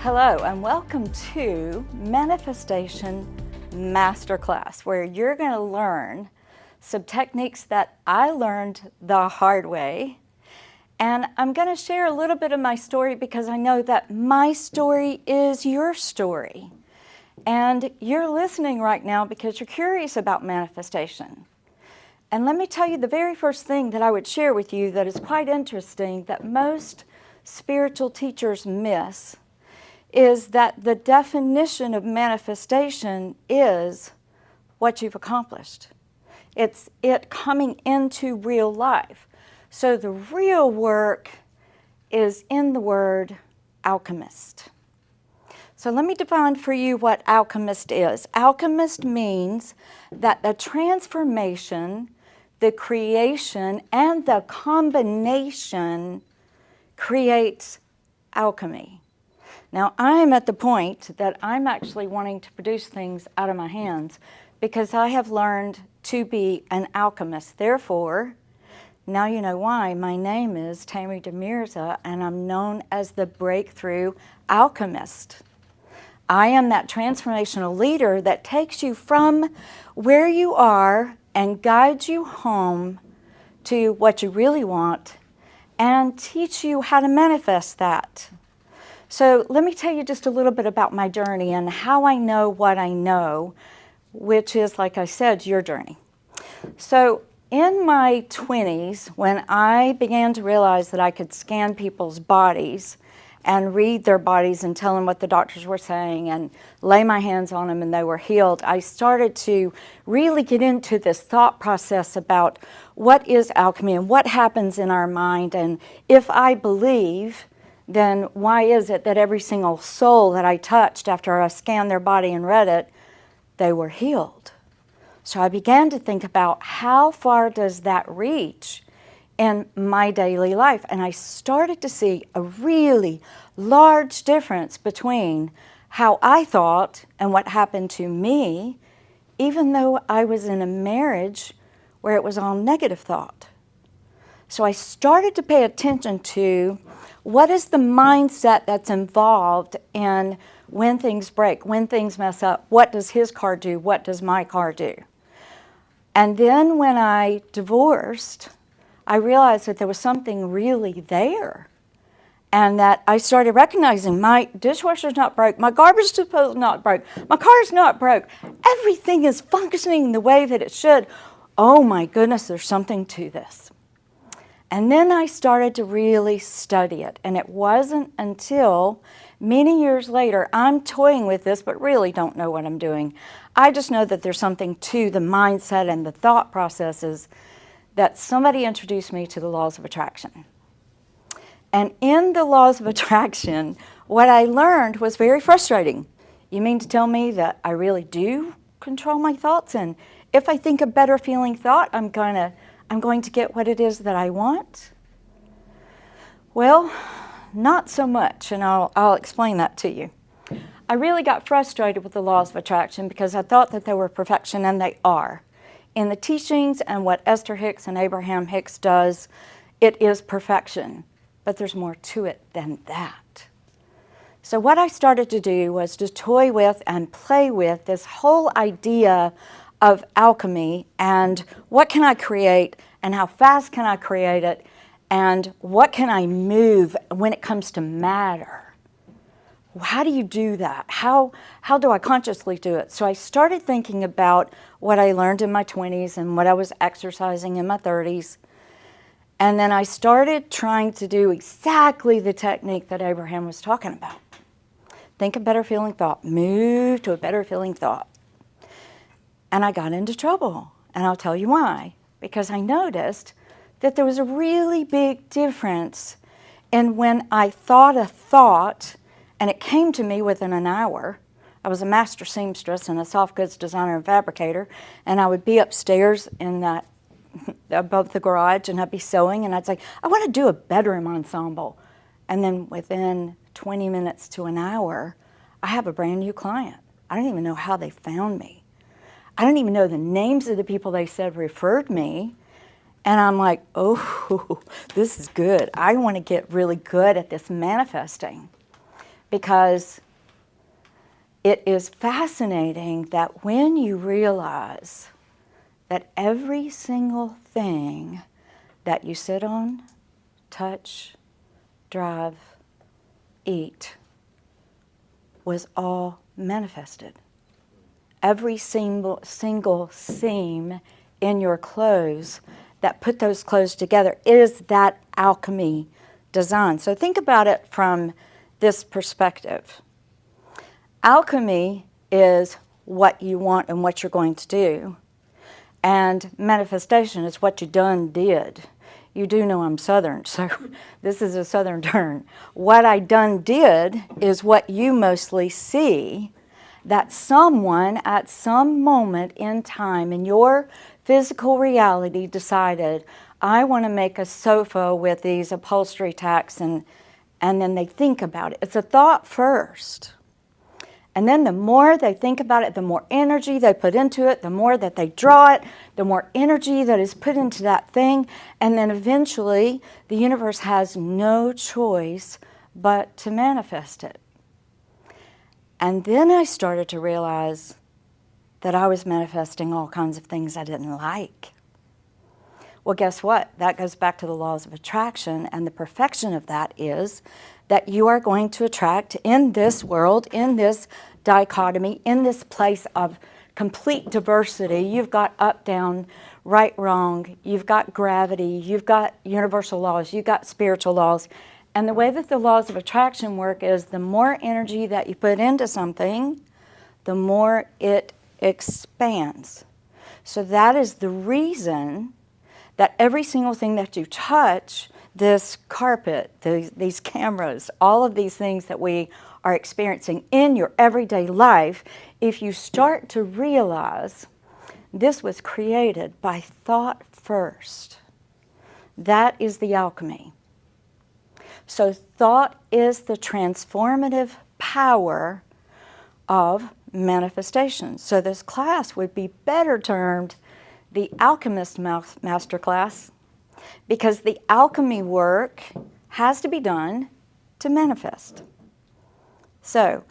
Hello and welcome to Manifestation Masterclass, where you're going to learn some techniques that I learned the hard way. And I'm going to share a little bit of my story because I know that my story is your story. And you're listening right now because you're curious about manifestation. And let me tell you the very first thing that I would share with you that is quite interesting that most spiritual teachers miss is that the definition of manifestation is what you've accomplished. It's it coming into real life. So the real work is in the word alchemist. So let me define for you what alchemist is. Alchemist means that the transformation, the creation, and the combination creates alchemy. Now, I'm at the point that I'm actually wanting to produce things out of my hands because I have learned to be an alchemist. Therefore, now you know why. My name is Tammy De Mirza, and I'm known as the Breakthrough Alchemist. I am that transformational leader that takes you from where you are and guides you home to what you really want and teach you how to manifest that. So let me tell you just a little bit about my journey and how I know what I know, which is, like I said, your journey. So in my 20s, when I began to realize that I could scan people's bodies and read their bodies and tell them what the doctors were saying and lay my hands on them and they were healed, I started to really get into this thought process about what is alchemy and what happens in our mind. And if I believe, then why is it that every single soul that I touched after I scanned their body and read it, they were healed? So I began to think about how far does that reach in my daily life? And I started to see a really large difference between how I thought and what happened to me, even though I was in a marriage where it was all negative thought. So I started to pay attention to what is the mindset that's involved in when things break, when things mess up. What does his car do? What does my car do? And then when I divorced, I realized that there was something really there. And that I started recognizing my dishwasher's not broke, my garbage disposal not broke, my car's not broke. Everything is functioning the way that it should. Oh my goodness, there's something to this. And then I started to really study it. And it wasn't until many years later, I'm toying with this, but really don't know what I'm doing. I just know that there's something to the mindset and the thought processes that somebody introduced me to the laws of attraction. And in the laws of attraction, what I learned was very frustrating. You mean to tell me that I really do control my thoughts? And if I think a better feeling thought, I'm going to get what it is that I want? Well, not so much, and I'll explain that to you. I really got frustrated with the laws of attraction because I thought that they were perfection, and they are. In the teachings and what Esther Hicks and Abraham Hicks does, it is perfection, but there's more to it than that. So what I started to do was to toy with and play with this whole idea of alchemy and what can I create and how fast can I create it and what can I move when it comes to matter. How do you do that? How do I consciously do it? So I started thinking about what I learned in my 20s and what I was exercising in my 30s. And then I started trying to do exactly the technique that Abraham was talking about. Think a better feeling thought. Move to a better feeling thought. And I got into trouble, and I'll tell you why. Because I noticed that there was a really big difference in when I thought a thought, and it came to me within an hour. I was a master seamstress and a soft goods designer and fabricator, and I would be upstairs in that above the garage, and I'd be sewing, and I'd say, I want to do a bedroom ensemble. And then within 20 minutes to an hour, I have a brand new client. I don't even know how they found me. I don't even know the names of the people they said referred me. And I'm like, oh, this is good. I want to get really good at this manifesting. because it is fascinating that when you realize that every single thing that you sit on, touch, drive, eat, was all manifested. Every single seam in your clothes that put those clothes together is that alchemy design. So think about it from this perspective. Alchemy is what you want and what you're going to do. And manifestation is what you done did. You do know I'm Southern, so this is a Southern term. What I done did is what you mostly see, that someone at some moment in time in your physical reality decided, I want to make a sofa with these upholstery tacks, and then they think about it. It's a thought first. And then the more they think about it, the more energy they put into it, the more that they draw it, the more energy that is put into that thing. And then eventually, the universe has no choice but to manifest it. And then I started to realize that I was manifesting all kinds of things I didn't like. Well, guess what? That goes back to the laws of attraction, and the perfection of that is that you are going to attract in this world, in this dichotomy, in this place of complete diversity. You've got up, down, right, wrong, you've got gravity, you've got universal laws, you've got spiritual laws. And the way that the laws of attraction work is the more energy that you put into something, the more it expands. So that is the reason that every single thing that you touch, this carpet, these cameras, all of these things that we are experiencing in your everyday life, if you start to realize this was created by thought first, that is the alchemy. So thought is the transformative power of manifestation. So this class would be better termed the Alchemist Masterclass, because the alchemy work has to be done to manifest. So,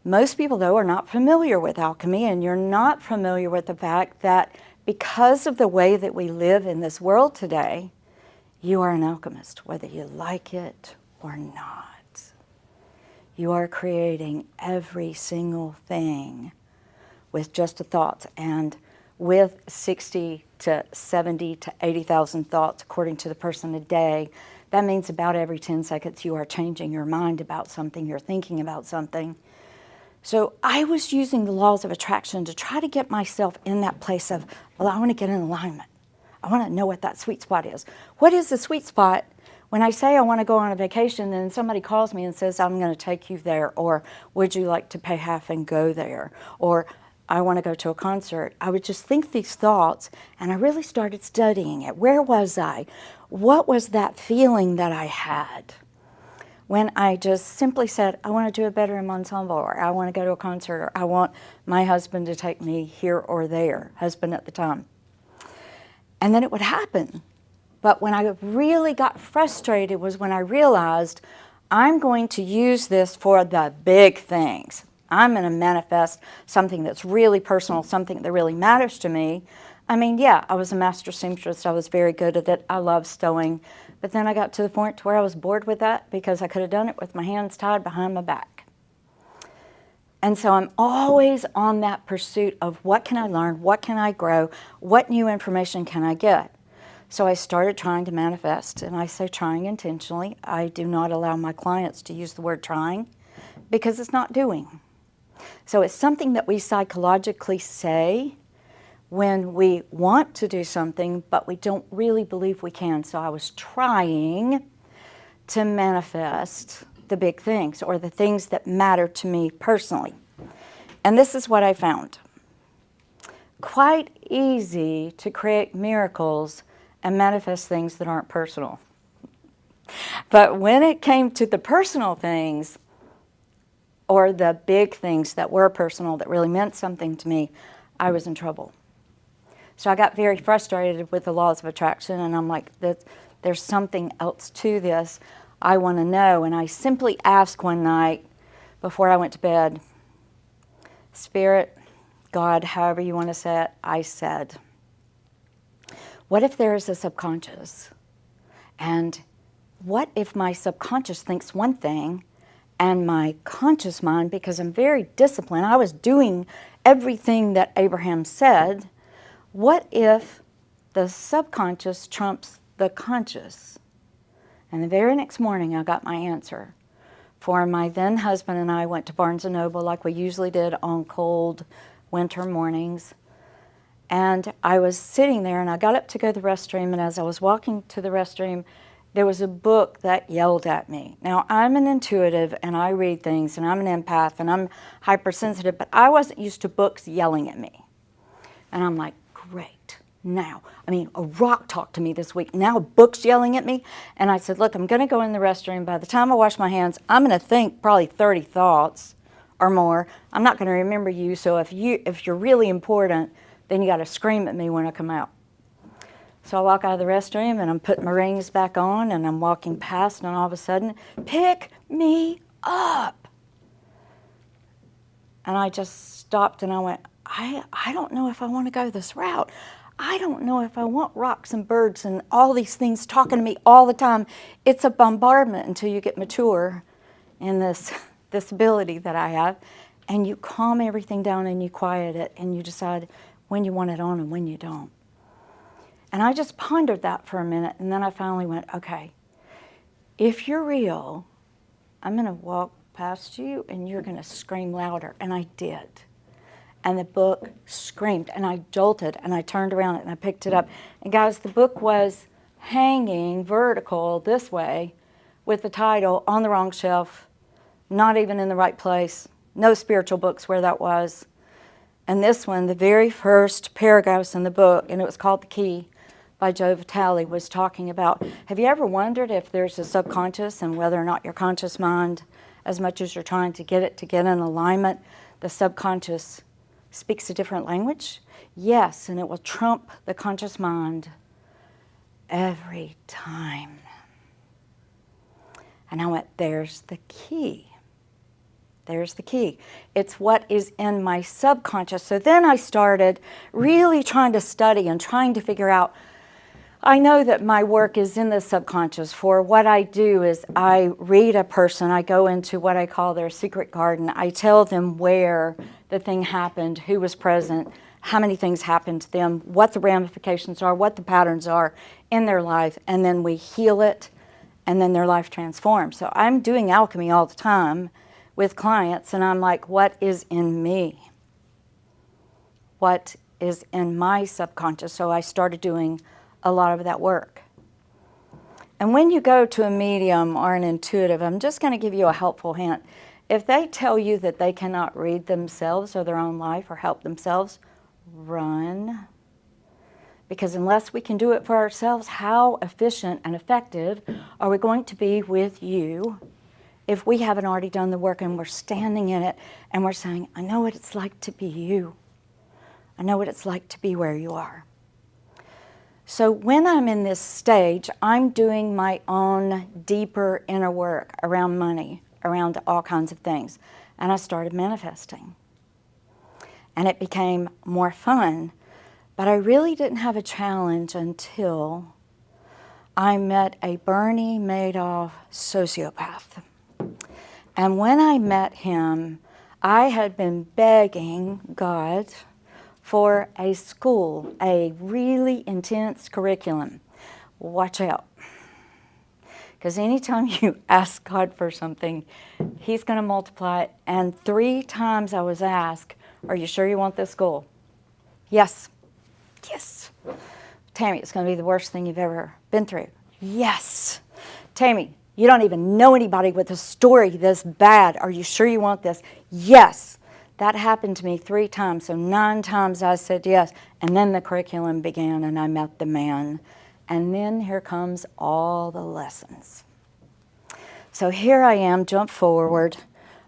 most people, though, are not familiar with alchemy, and you're not familiar with the fact that because of the way that we live in this world today, you are an alchemist, whether you like it or not. You are creating every single thing with just a thought, and with 60 to 70 to 80,000 thoughts, according to the person a day. That means about every 10 seconds you are changing your mind about something, you're thinking about something. So I was using the laws of attraction to try to get myself in that place of, well, I want to get in alignment. I want to know what that sweet spot is. What is the sweet spot? When I say I want to go on a vacation, then somebody calls me and says, I'm going to take you there, or would you like to pay half and go there? Or I want to go to a concert. I would just think these thoughts, and I really started studying it. Where was I? What was that feeling that I had when I just simply said, I want to do a bedroom ensemble, or I want to go to a concert, or I want my husband to take me here or there, husband at the time. And then it would happen. But when I really got frustrated was when I realized I'm going to use this for the big things. I'm going to manifest something that's really personal, something that really matters to me. I mean, yeah, I was a master seamstress. I was very good at it. I love sewing. But then I got to the point where I was bored with that because I could have done it with my hands tied behind my back. And so I'm always on that pursuit of what can I learn, what can I grow, what new information can I get. So I started trying to manifest, and I say trying intentionally. I do not allow my clients to use the word trying because it's not doing. So it's something that we psychologically say when we want to do something, but we don't really believe we can. So I was trying to manifest the big things or the things that matter to me personally. And this is what I found. Quite easy to create miracles and manifest things that aren't personal. But when it came to the personal things, or the big things that were personal, that really meant something to me, I was in trouble. So I got very frustrated with the laws of attraction, and I'm like, there's something else to this. I want to know. And I simply asked one night, before I went to bed, Spirit, God, however you want to say it, I said, what if there is a subconscious? And what if my subconscious thinks one thing and my conscious mind, because I'm very disciplined, I was doing everything that Abraham said, what if the subconscious trumps the conscious? And the very next morning I got my answer. For my then husband and I went to Barnes & Noble like we usually did on cold winter mornings. And I was sitting there and I got up to go to the restroom, and as I was walking to the restroom, there was a book that yelled at me. Now, I'm an intuitive and I read things and I'm an empath and I'm hypersensitive, but I wasn't used to books yelling at me. And I'm like, great. Now, a rock talked to me this week. Now a book's yelling at me. And I said, look, I'm going to go in the restroom. By the time I wash my hands, I'm going to think probably 30 thoughts or more. I'm not going to remember you. So if you're really important, then you got to scream at me when I come out. So I walk out of the restroom and I'm putting my rings back on and I'm walking past, and all of a sudden, pick me up. And I just stopped and I went, I don't know if I want to go this route. I don't know if I want rocks and birds and all these things talking to me all the time. It's a bombardment until you get mature in this ability that I have, and you calm everything down and you quiet it and you decide when you want it on and when you don't. And I just pondered that for a minute, and then I finally went, okay, if you're real, I'm going to walk past you and you're going to scream louder. And I did. And the book screamed, and I jolted, and I turned around and I picked it up. And guys, the book was hanging vertical this way with the title on the wrong shelf, not even in the right place, no spiritual books where that was. And this one, the very first paragraphs in the book, and it was called The Key by Joe Vitale, was talking about, have you ever wondered if there's a subconscious and whether or not your conscious mind, as much as you're trying to get it to get in alignment, the subconscious speaks a different language? Yes, and it will trump the conscious mind every time. And I went, there's the key. There's the key. It's what is in my subconscious. So then I started really trying to study and trying to figure out, I know that my work is in the subconscious. For what I do is I read a person, I go into what I call their secret garden. I tell them where the thing happened, who was present, how many things happened to them, what the ramifications are, what the patterns are in their life, and then we heal it, and then their life transforms. So I'm doing alchemy all the time with clients, and I'm like, what is in me? What is in my subconscious? So I started doing a lot of that work. And when you go to a medium or an intuitive, I'm just going to give you a helpful hint. If they tell you that they cannot read themselves or their own life or help themselves, run. Because unless we can do it for ourselves, how efficient and effective are we going to be with you if we haven't already done the work and we're standing in it and we're saying, I know what it's like to be you. I know what it's like to be where you are. So when I'm in this stage, I'm doing my own deeper inner work around money, around all kinds of things. And I started manifesting. And it became more fun. But I really didn't have a challenge until I met a Bernie Madoff sociopath. And when I met him, I had been begging God for a school, a really intense curriculum. Watch out. Because anytime you ask God for something, He's going to multiply it. And 3 times I was asked, are you sure you want this school? Yes. Yes. Tammy, it's going to be the worst thing you've ever been through. Yes. Tammy, you don't even know anybody with a story this bad. Are you sure you want this? Yes. That happened to me 3 times, so 9 times I said yes. And then the curriculum began and I met the man. And then here comes all the lessons. So here I am, jump forward.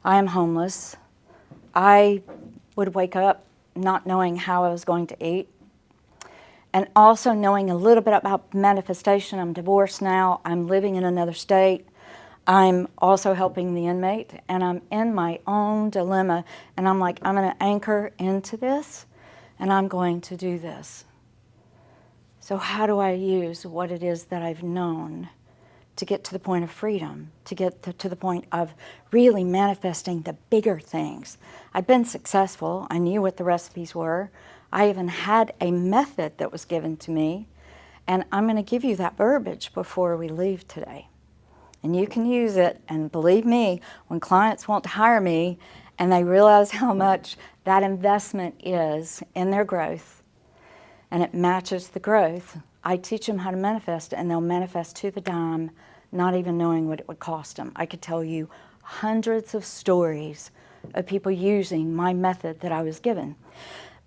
I am homeless. I would wake up not knowing how I was going to eat. And also knowing a little bit about manifestation. I'm divorced now. I'm living in another state. I'm also helping the inmate, and I'm in my own dilemma, and I'm like, I'm going to anchor into this, and I'm going to do this. So how do I use what it is that I've known to get to the point of freedom, to get to the point of really manifesting the bigger things? I'd been successful. I knew what the recipes were. I even had a method that was given to me, and I'm going to give you that verbiage before we leave today. And you can use it, and believe me, when clients want to hire me and they realize how much that investment is in their growth, and it matches the growth, I teach them how to manifest, and they'll manifest to the dime, not even knowing what it would cost them. I could tell you hundreds of stories of people using my method that I was given.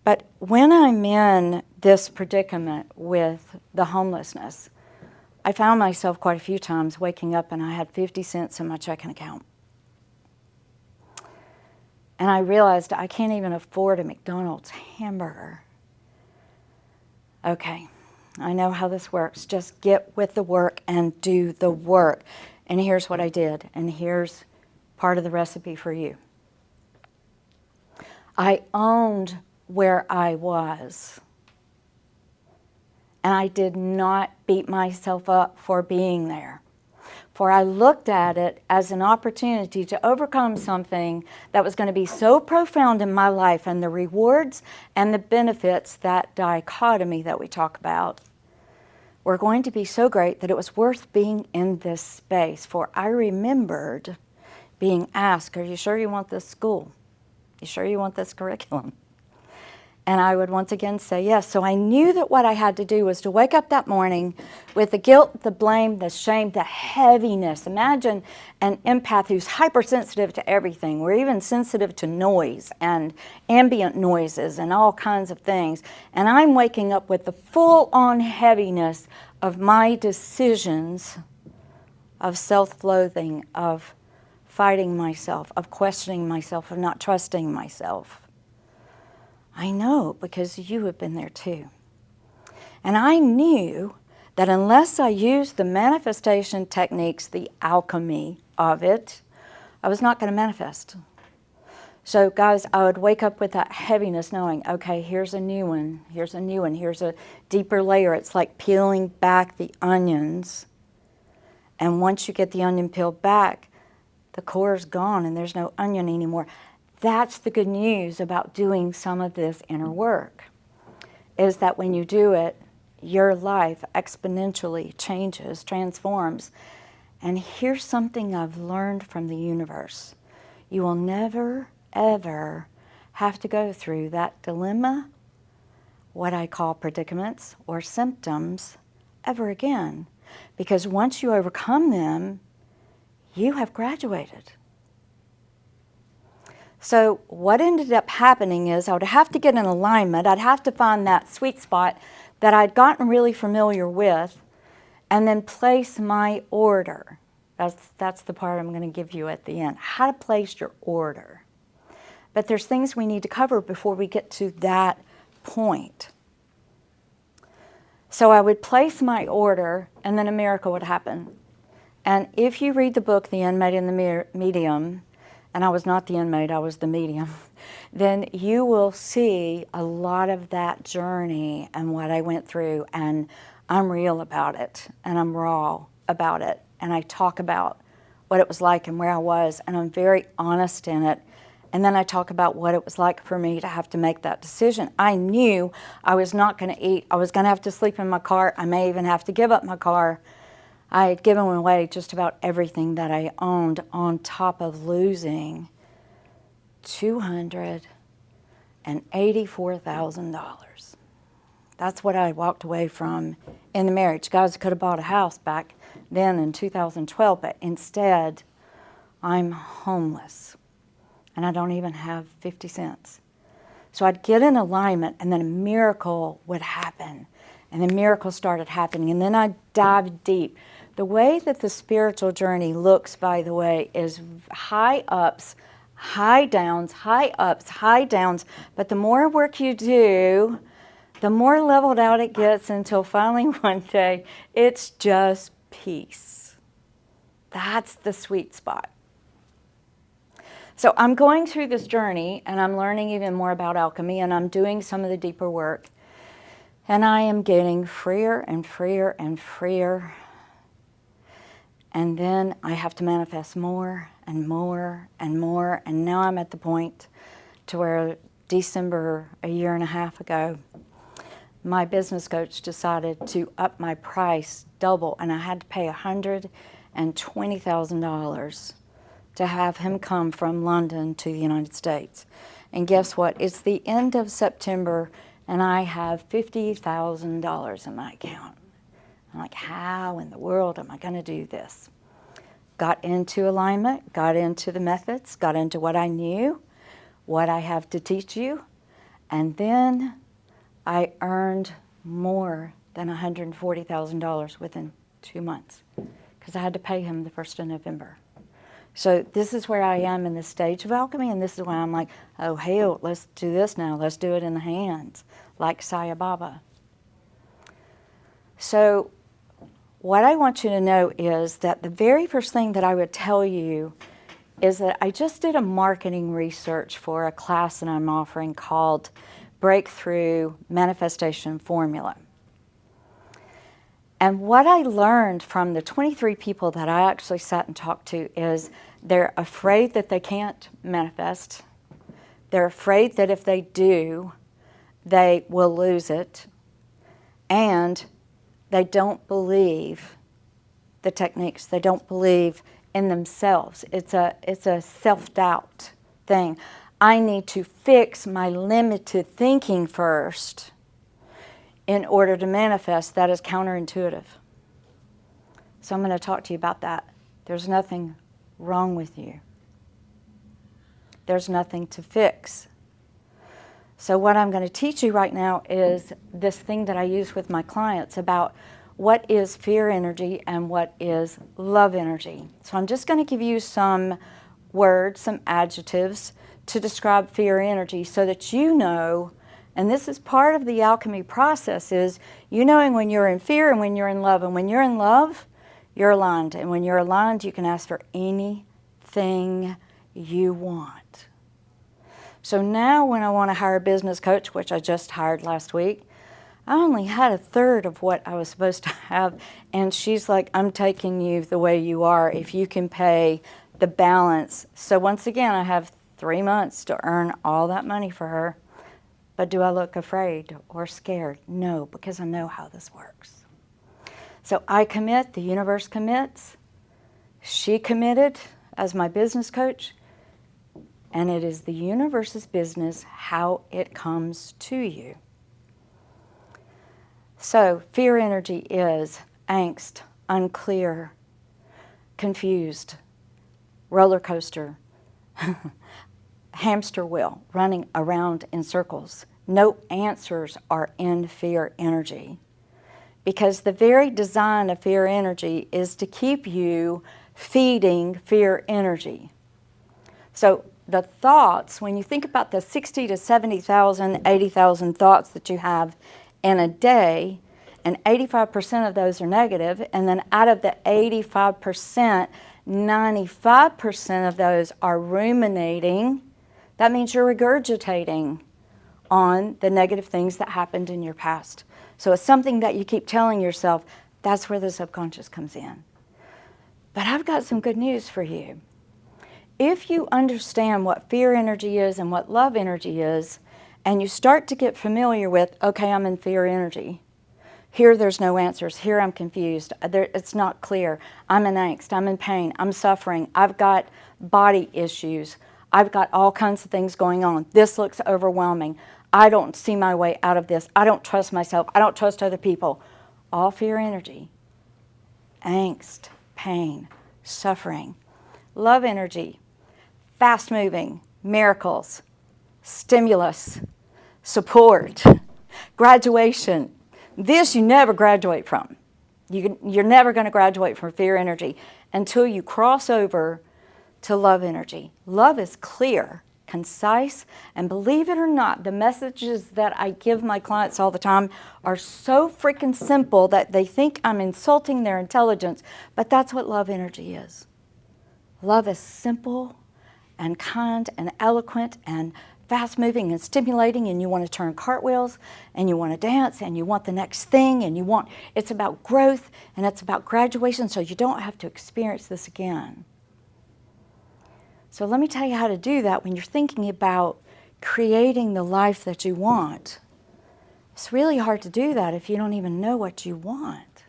But when I'm in this predicament with the homelessness, I found myself quite a few times waking up and I had 50 cents in my checking account. And I realized I can't even afford a McDonald's hamburger. Okay, I know how this works. Just get with the work and do the work. And here's what I did, and here's part of the recipe for you. I owned where I was. And I did not beat myself up for being there. For I looked at it as an opportunity to overcome something that was going to be so profound in my life, and the rewards and the benefits, that dichotomy that we talk about, were going to be so great that it was worth being in this space. For I remembered being asked, are you sure you want this school? You sure you want this curriculum? And I would once again say yes. So I knew that what I had to do was to wake up that morning with the guilt, the blame, the shame, the heaviness. Imagine an empath who's hypersensitive to everything. We're even sensitive to noise and ambient noises and all kinds of things. And I'm waking up with the full-on heaviness of my decisions, of self-loathing, of fighting myself, of questioning myself, of not trusting myself. I know, because you have been there too. And I knew that unless I used the manifestation techniques, the alchemy of it, I was not going to manifest. So guys, I would wake up with that heaviness knowing, okay, here's a new one, here's a new one, here's a deeper layer. It's like peeling back the onions. And once you get the onion peeled back, the core is gone and there's no onion anymore. That's the good news about doing some of this inner work, is that when you do it, your life exponentially changes, transforms. And here's something I've learned from the universe. You will never, ever have to go through that dilemma, what I call predicaments or symptoms, ever again. Because once you overcome them, you have graduated. So what ended up happening is I would have to get in alignment. I'd have to find that sweet spot that I'd gotten really familiar with, and then place my order. That's the part I'm going to give you at the end, how to place your order. But there's things we need to cover before we get to that point. So I would place my order, and then a miracle would happen. And if you read the book, The Inmate and the Medium, and I was not the inmate, I was the medium, then you will see a lot of that journey and what I went through, and I'm real about it, and I'm raw about it, and I talk about what it was like and where I was, and I'm very honest in it, and then I talk about what it was like for me to have to make that decision. I knew I was not going to eat, I was going to have to sleep in my car, I may even have to give up my car. I had given away just about everything that I owned, on top of losing $284,000. That's what I walked away from in the marriage. Guys, I could have bought a house back then in 2012, but instead, I'm homeless. And I don't even have 50 cents. So I'd get in alignment, and then a miracle would happen. And the miracle started happening, and then I'd dive deep. The way that the spiritual journey looks, by the way, is high ups, high downs, high ups, high downs. But the more work you do, the more leveled out it gets, until finally one day it's just peace. That's the sweet spot. So I'm going through this journey, and I'm learning even more about alchemy, and I'm doing some of the deeper work. And I am getting freer and freer and freer. And then I have to manifest more and more and more. And now I'm at the point to where December, a year and a half ago, my business coach decided to up my price double, and I had to pay $120,000 to have him come from London to the United States. And guess what? It's the end of September, and I have $50,000 in my account. I'm like, how in the world am I going to do this? Got into alignment, got into the methods, got into what I knew, what I have to teach you, and then I earned more than $140,000 within 2 months because I had to pay him the 1st of November. So this is where I am in this stage of alchemy, and this is why I'm like, oh, hell, let's do this now. Let's do it in the hands, like Sai Baba. So what I want you to know is that the very first thing that I would tell you is that I just did a marketing research for a class that I'm offering called Breakthrough Manifestation Formula. And what I learned from the 23 people that I actually sat and talked to is they're afraid that they can't manifest. They're afraid that if they do, they will lose it. And they don't believe the techniques. They don't believe in themselves. It's a self-doubt thing. I need to fix my limited thinking first in order to manifest. That is counterintuitive. So I'm going to talk to you about that. There's nothing wrong with you. There's nothing to fix. So what I'm going to teach you right now is this thing that I use with my clients about what is fear energy and what is love energy. So I'm just going to give you some words, some adjectives to describe fear energy so that you know. And this is part of the alchemy process, is you knowing when you're in fear and when you're in love. And when you're in love, you're aligned. And when you're aligned, you can ask for anything you want. So now when I want to hire a business coach, which I just hired last week, I only had a third of what I was supposed to have. And she's like, I'm taking you the way you are if you can pay the balance. So once again, I have 3 months to earn all that money for her. But do I look afraid or scared? No, because I know how this works. So I commit, the universe commits, she committed as my business coach, and it is the universe's business how it comes to you. So fear energy is angst, unclear, confused, roller coaster, hamster wheel, running around in circles. No answers are in fear energy, because the very design of fear energy is to keep you feeding fear energy. So the thoughts, when you think about the 60 to 70,000, 80,000 thoughts that you have in a day, and 85% of those are negative, and then out of the 85%, 95% of those are ruminating. That means you're regurgitating on the negative things that happened in your past. So it's something that you keep telling yourself. That's where the subconscious comes in. But I've got some good news for you. If you understand what fear energy is and what love energy is, and you start to get familiar with, okay, I'm in fear energy. Here there's no answers. Here I'm confused. It's not clear. I'm in angst. I'm in pain. I'm suffering. I've got body issues. I've got all kinds of things going on. This looks overwhelming. I don't see my way out of this. I don't trust myself. I don't trust other people. All fear energy. Angst, pain, suffering. Love energy. Fast moving, miracles, stimulus, support, graduation. This you never graduate from. You're never going to graduate from fear energy until you cross over to love energy. Love is clear. concise, and believe it or not, the messages that I give my clients all the time are so freaking simple that they think I'm insulting their intelligence, but that's what love energy is. Love is simple and kind and eloquent and fast-moving and stimulating, and you want to turn cartwheels, and you want to dance, and you want the next thing, and it's about growth, and it's about graduation, so you don't have to experience this again. So let me tell you how to do that when you're thinking about creating the life that you want. It's really hard to do that if you don't even know what you want.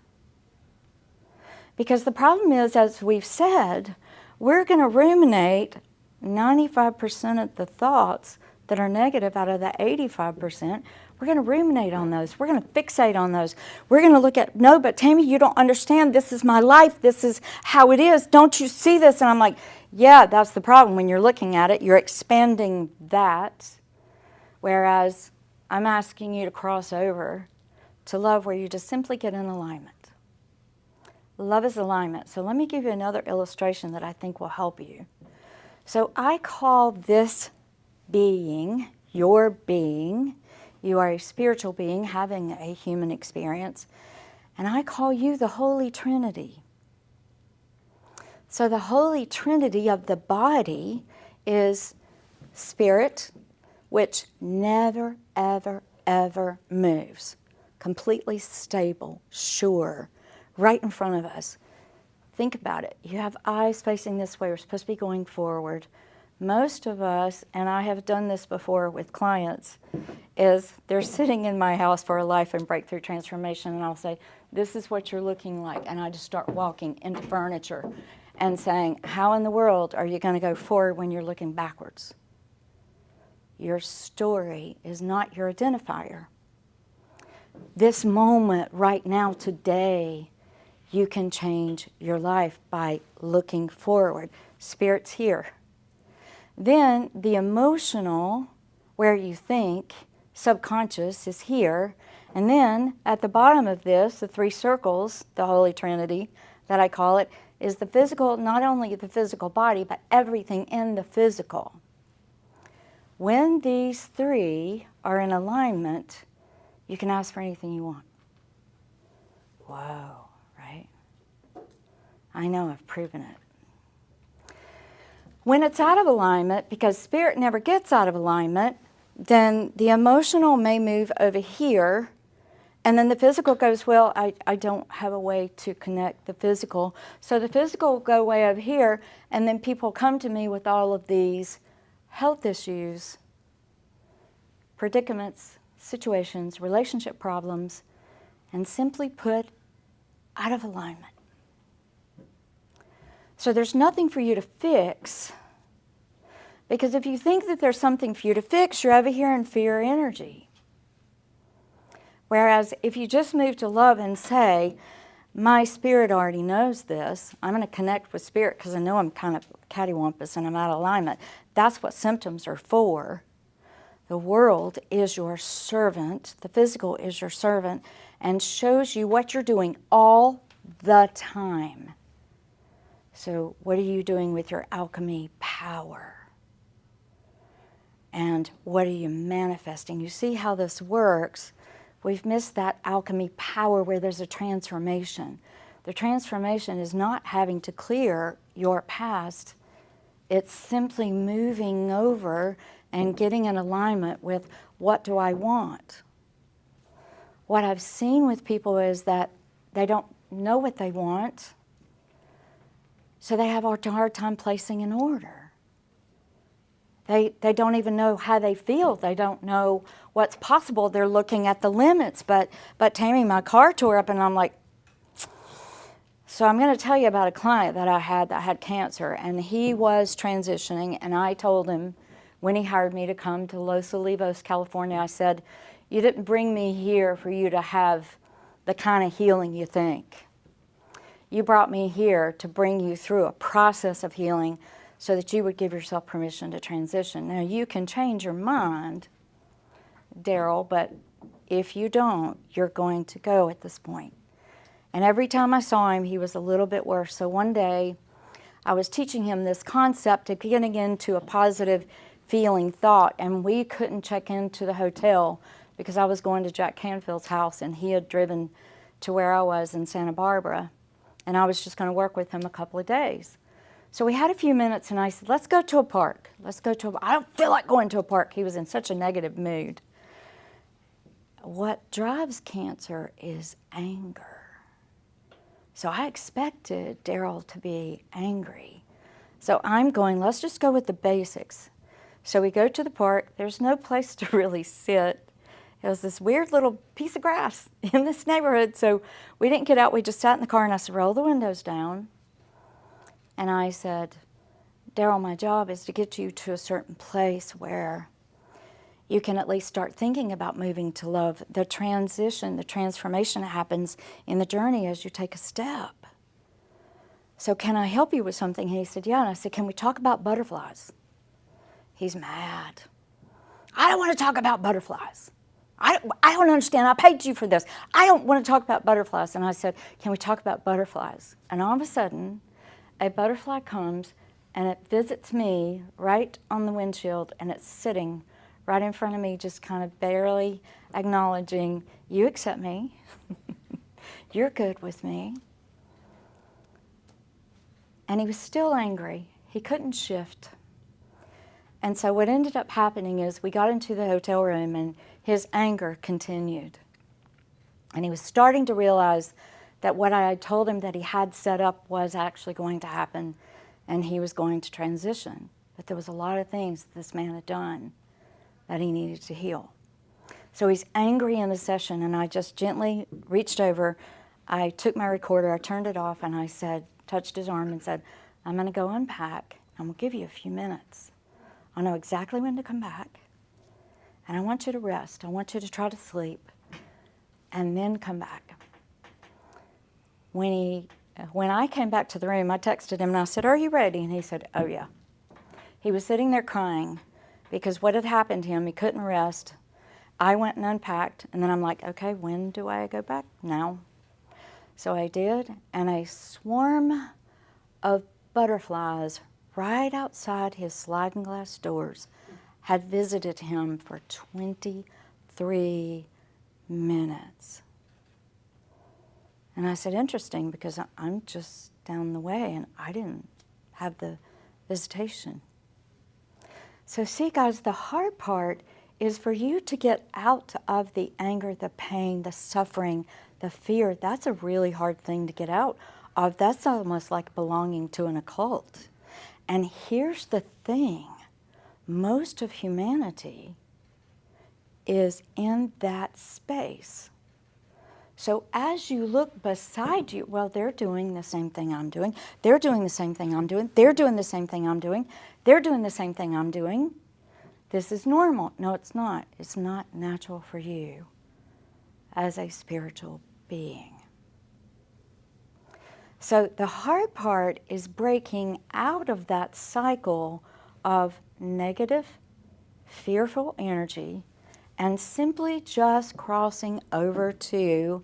Because the problem is, as we've said, we're going to ruminate 95% of the thoughts that are negative out of the 85%. We're going to ruminate on those. We're going to fixate on those. We're going to look at, no, but Tammy, you don't understand. This is my life. This is how it is. Don't you see this? And I'm like, yeah, that's the problem. When you're looking at it, you're expanding that. Whereas I'm asking you to cross over to love, where you just simply get in alignment. Love is alignment. So let me give you another illustration that I think will help you. So I call this being, your being, you are a spiritual being having a human experience, and I call you the Holy Trinity. So the Holy Trinity of the body is spirit, which never, ever, ever moves. Completely stable, sure, right in front of us. Think about it. You have eyes facing this way. We're supposed to be going forward. Most of us, and I have done this before with clients, is they're sitting in my house for a life and breakthrough transformation, and I'll say, this is what you're looking like. And I just start walking into furniture and saying, how in the world are you going to go forward when you're looking backwards? Your story is not your identifier. This moment right now, today, you can change your life by looking forward. Spirit's here. Then the emotional, where you think, subconscious is here. And then at the bottom of this, the three circles, the Holy Trinity that I call it, is the physical, not only the physical body, but everything in the physical. When these three are in alignment, you can ask for anything you want. Whoa, right? I know, I've proven it. When it's out of alignment, because spirit never gets out of alignment, then the emotional may move over here, and then the physical goes, well, I don't have a way to connect the physical. So the physical will go way over here, and then people come to me with all of these health issues, predicaments, situations, relationship problems, and simply put, out of alignment. So there's nothing for you to fix, because if you think that there's something for you to fix, you're over here in fear energy. Whereas if you just move to love and say, my spirit already knows this, I'm going to connect with spirit because I know I'm kind of cattywampus and I'm out of alignment. That's what symptoms are for. The world is your servant, the physical is your servant, and shows you what you're doing all the time. So what are you doing with your alchemy power? And what are you manifesting? You see how this works? We've missed that alchemy power where there's a transformation. The transformation is not having to clear your past. It's simply moving over and getting in alignment with, what do I want? What I've seen with people is that they don't know what they want, so they have a hard time placing an order. They don't even know how they feel. They don't know what's possible. They're looking at the limits. But Tammy, my car tore up, and I'm like, so I'm going to tell you about a client that had cancer, and he was transitioning, and I told him when he hired me to come to Los Olivos, California, I said, you didn't bring me here for you to have the kind of healing you think. You brought me here to bring you through a process of healing so that you would give yourself permission to transition. Now, you can change your mind, Daryl, but if you don't, you're going to go at this point. And every time I saw him, he was a little bit worse. So one day, I was teaching him this concept of getting into a positive feeling thought, and we couldn't check into the hotel because I was going to Jack Canfield's house, and he had driven to where I was in Santa Barbara, and I was just going to work with him a couple of days. So we had a few minutes, and I said, let's go to a park. I don't feel like going to a park. He was in such a negative mood. What drives cancer is anger. So I expected Daryl to be angry. So I'm going, let's just go with the basics. So we go to the park. There's no place to really sit. It was this weird little piece of grass in this neighborhood. So we didn't get out. We just sat in the car, and I said, roll the windows down. And I said, Daryl, my job is to get you to a certain place where you can at least start thinking about moving to love. The transition, the transformation happens in the journey as you take a step. So can I help you with something? And he said, yeah. And I said, can we talk about butterflies? He's mad. I don't want to talk about butterflies. I don't understand. I paid you for this. I don't want to talk about butterflies. And I said, can we talk about butterflies? And all of a sudden, a butterfly comes and it visits me right on the windshield, and it's sitting right in front of me, just kind of barely acknowledging, you accept me. You're good with me. And he was still angry. He couldn't shift. And so what ended up happening is we got into the hotel room, and his anger continued. And he was starting to realize that what I had told him that he had set up was actually going to happen, and he was going to transition. But there was a lot of things this man had done that he needed to heal. So he's angry in the session, and I just gently reached over. I took my recorder, I turned it off, and I said, touched his arm and said, I'm going to go unpack. I'm going to give you a few minutes. I know exactly when to come back, and I want you to rest. I want you to try to sleep, and then come back. When I came back to the room, I texted him, and I said, are you ready? And he said, oh, yeah. He was sitting there crying because what had happened to him, he couldn't rest. I went and unpacked, and then I'm like, okay, when do I go back? Now. So I did, and a swarm of butterflies right outside his sliding glass doors had visited him for 23 minutes. And I said, interesting, because I'm just down the way, and I didn't have the visitation. So see, guys, the hard part is for you to get out of the anger, the pain, the suffering, the fear. That's a really hard thing to get out of. That's almost like belonging to an occult. And here's the thing. Most of humanity is in that space. So as you look beside you, well, they're doing the same thing I'm doing. They're doing the same thing I'm doing. They're doing the same thing I'm doing. They're doing the same thing I'm doing. This is normal. No, it's not. It's not natural for you as a spiritual being. So the hard part is breaking out of that cycle of negative, fearful energy and simply just crossing over to,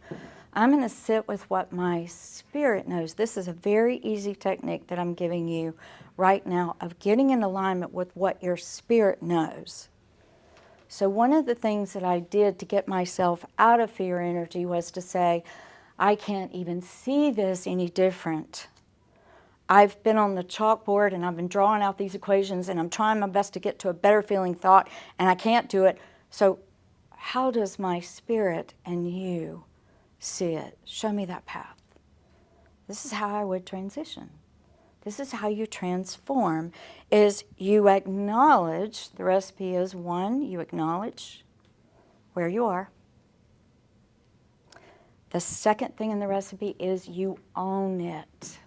I'm going to sit with what my spirit knows. This is a very easy technique that I'm giving you right now of getting in alignment with what your spirit knows. So one of the things that I did to get myself out of fear energy was to say, I can't even see this any different. I've been on the chalkboard and I've been drawing out these equations and I'm trying my best to get to a better feeling thought and I can't do it. So how does my spirit and you see it? Show me that path. This is how I would transition. This is how you transform, is you acknowledge, the recipe is 1, you acknowledge where you are. The second thing in the recipe is you own it.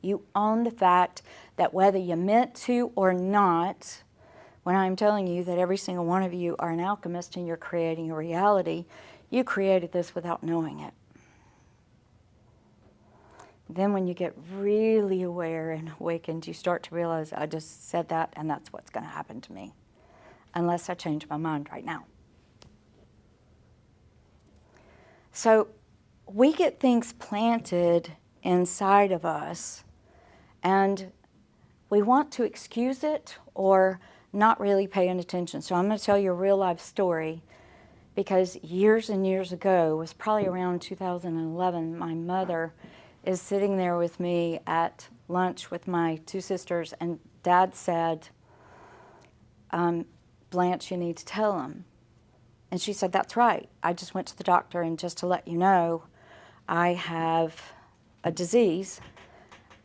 You own the fact that whether you meant to or not, when I'm telling you that every single one of you are an alchemist and you're creating a reality, you created this without knowing it. Then when you get really aware and awakened, you start to realize, I just said that and that's what's going to happen to me, unless I change my mind right now. So we get things planted inside of us and we want to excuse it or not really paying attention. So I'm going to tell you a real life story, because years and years ago, it was probably around 2011, my mother is sitting there with me at lunch with my two sisters, and Dad said, Blanche, you need to tell him. And she said, that's right. I just went to the doctor, and just to let you know, I have a disease,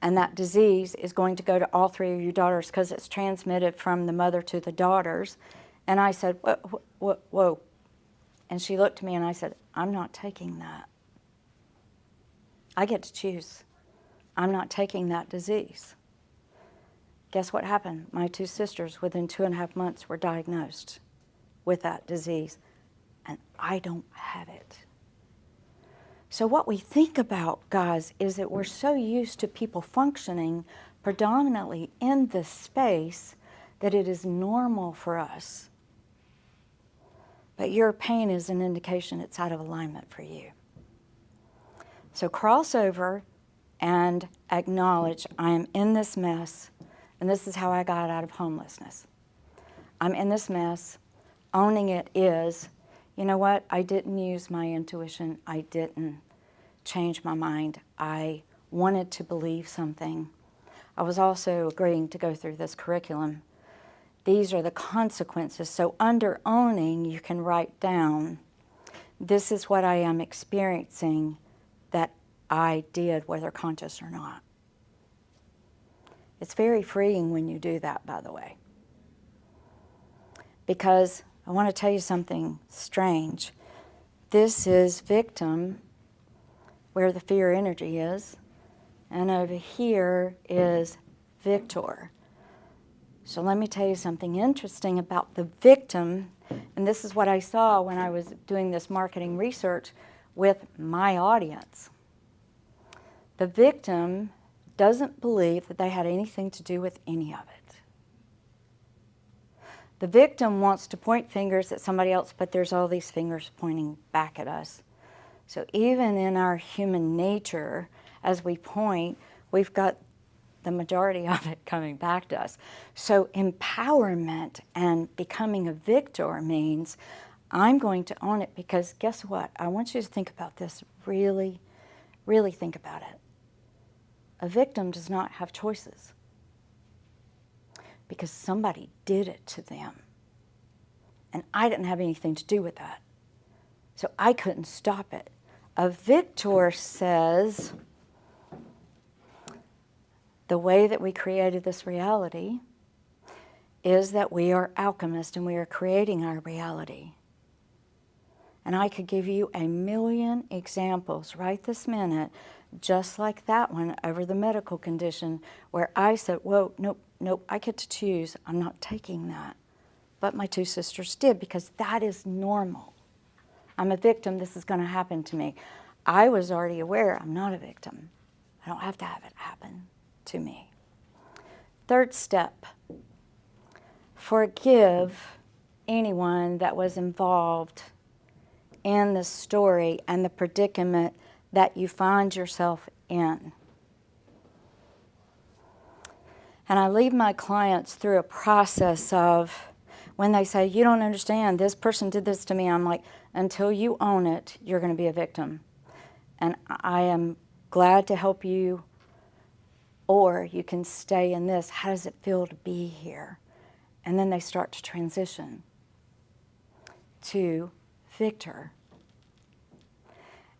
and that disease is going to go to all three of your daughters because it's transmitted from the mother to the daughters. And I said, whoa. And she looked at me and I said, I'm not taking that. I get to choose. I'm not taking that disease. Guess what happened? My two sisters, within 2.5 months, were diagnosed with that disease, and I don't have it. So what we think about, guys, is that we're so used to people functioning predominantly in this space that it is normal for us. But your pain is an indication it's out of alignment for you. So cross over and acknowledge, I am in this mess, and this is how I got out of homelessness. I'm in this mess. Owning it is, you know what? I didn't use my intuition. I didn't change my mind. I wanted to believe something. I was also agreeing to go through this curriculum. These are the consequences. So under owning, you can write down, this is what I am experiencing that I did, whether conscious or not. It's very freeing when you do that, by the way. Because I want to tell you something strange. This is victim, where the fear energy is, and over here is victor. So let me tell you something interesting about the victim, and this is what I saw when I was doing this marketing research with my audience. The victim doesn't believe that they had anything to do with any of it. The victim wants to point fingers at somebody else, but there's all these fingers pointing back at us. So even in our human nature, as we point, we've got the majority of it coming back to us. So empowerment and becoming a victor means I'm going to own it, because guess what? I want you to think about this, really, really think about it. A victim does not have choices because somebody did it to them. And I didn't have anything to do with that. So I couldn't stop it. A victor says, the way that we created this reality is that we are alchemists and we are creating our reality. And I could give you 1,000,000 examples right this minute, just like that one over the medical condition, where I said, whoa, nope, I get to choose. I'm not taking that. But my two sisters did, because that is normal. I'm a victim. This is going to happen to me. I was already aware I'm not a victim. I don't have to have it happen to me. Third step, forgive anyone that was involved in the story and the predicament that you find yourself in. And I lead my clients through a process of, when they say, you don't understand, this person did this to me, I'm like, until you own it, you're going to be a victim. And I am glad to help you, or you can stay in this. How does it feel to be here? And then they start to transition to victor.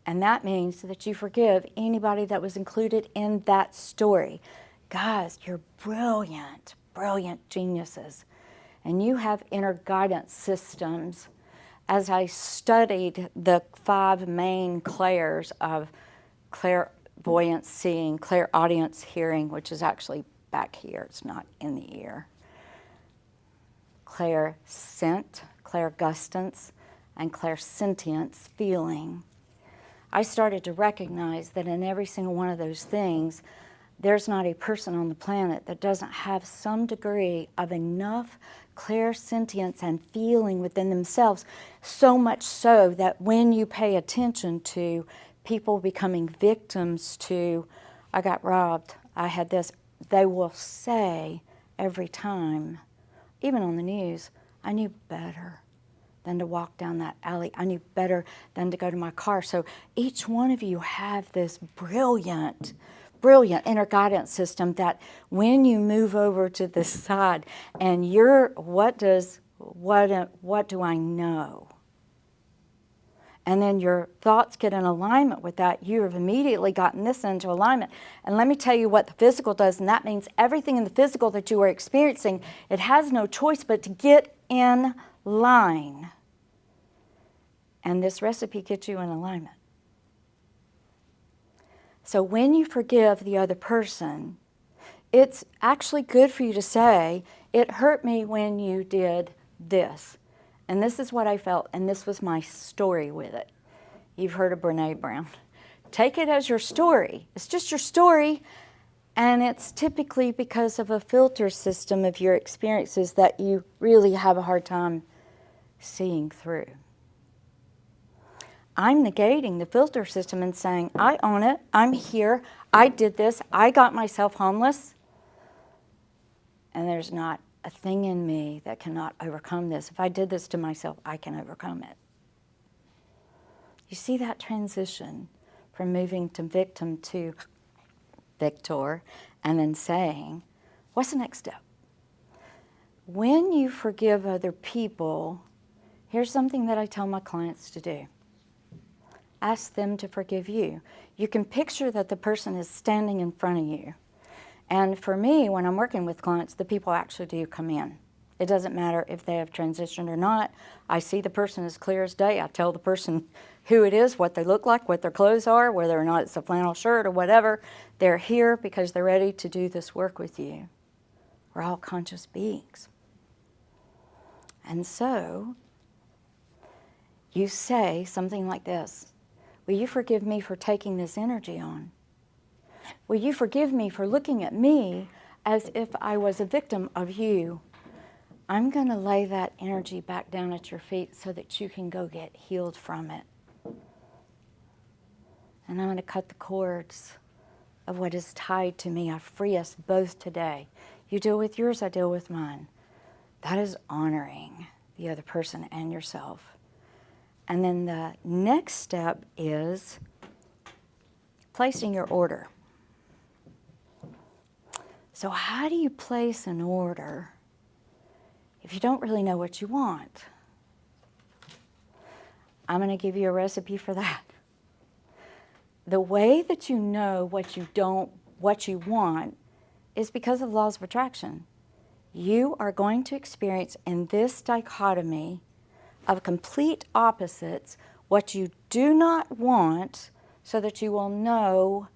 And that means that you forgive anybody that was included in that story. Guys, you're brilliant, brilliant geniuses. And you have inner guidance systems. As I studied the 5 main clairs of clairvoyance seeing, clairaudience hearing, which is actually back here, it's not in the ear, clairscent, clairgustance, and clairsentience, feeling, I started to recognize that in every single one of those things, there's not a person on the planet that doesn't have some degree of enough clairsentience and feeling within themselves, so much so that when you pay attention to people becoming victims to, I got robbed, I had this, they will say every time, even on the news, I knew better than to walk down that alley. I knew better than to go to my car. So each one of you have this brilliant inner guidance system that when you move over to the side and you're, what do I know? And then your thoughts get in alignment with that, you have immediately gotten this into alignment. And let me tell you what the physical does, and that means everything in the physical that you are experiencing, it has no choice but to get in line. And this recipe gets you in alignment. So when you forgive the other person, it's actually good for you to say, it hurt me when you did this. And this is what I felt, and this was my story with it. You've heard of Brene Brown. Take it as your story. It's just your story, and it's typically because of a filter system of your experiences that you really have a hard time seeing through. I'm negating the filter system and saying, I own it, I'm here, I did this, I got myself homeless, and there's not a thing in me that cannot overcome this. If I did this to myself, I can overcome it. You see that transition from moving to victim to victor, and then saying, what's the next step? When you forgive other people, here's something that I tell my clients to do. Ask them to forgive you. You can picture that the person is standing in front of you. And for me, when I'm working with clients, the people actually do come in. It doesn't matter if they have transitioned or not. I see the person as clear as day. I tell the person who it is, what they look like, what their clothes are, whether or not it's a flannel shirt or whatever. They're here because they're ready to do this work with you. We're all conscious beings. And so, you say something like this. Will you forgive me for taking this energy on? Will you forgive me for looking at me as if I was a victim of you? I'm going to lay that energy back down at your feet so that you can go get healed from it. And I'm going to cut the cords of what is tied to me. I free us both today. You deal with yours, I deal with mine. That is honoring the other person and yourself. And then the next step is placing your order. So how do you place an order if you don't really know what you want? I'm going to give you a recipe for that. The way that you know what you want is because of laws of attraction. You are going to experience in this dichotomy of complete opposites what you do not want so that you will know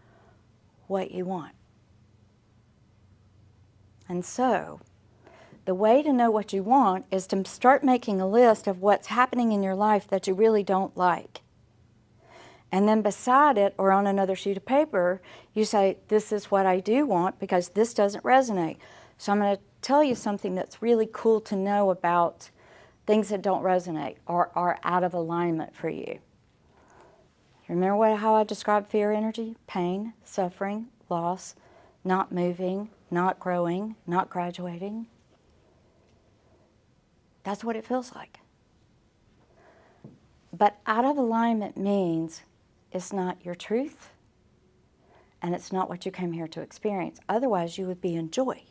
what you want. And so, the way to know what you want is to start making a list of what's happening in your life that you really don't like. And then beside it, or on another sheet of paper, you say, this is what I do want because this doesn't resonate. So I'm going to tell you something that's really cool to know about things that don't resonate or are out of alignment for you. Remember how I described fear energy? Pain, suffering, loss, not moving, not growing, not graduating. That's what it feels like. But out of alignment means it's not your truth and it's not what you came here to experience. Otherwise, you would be in joy.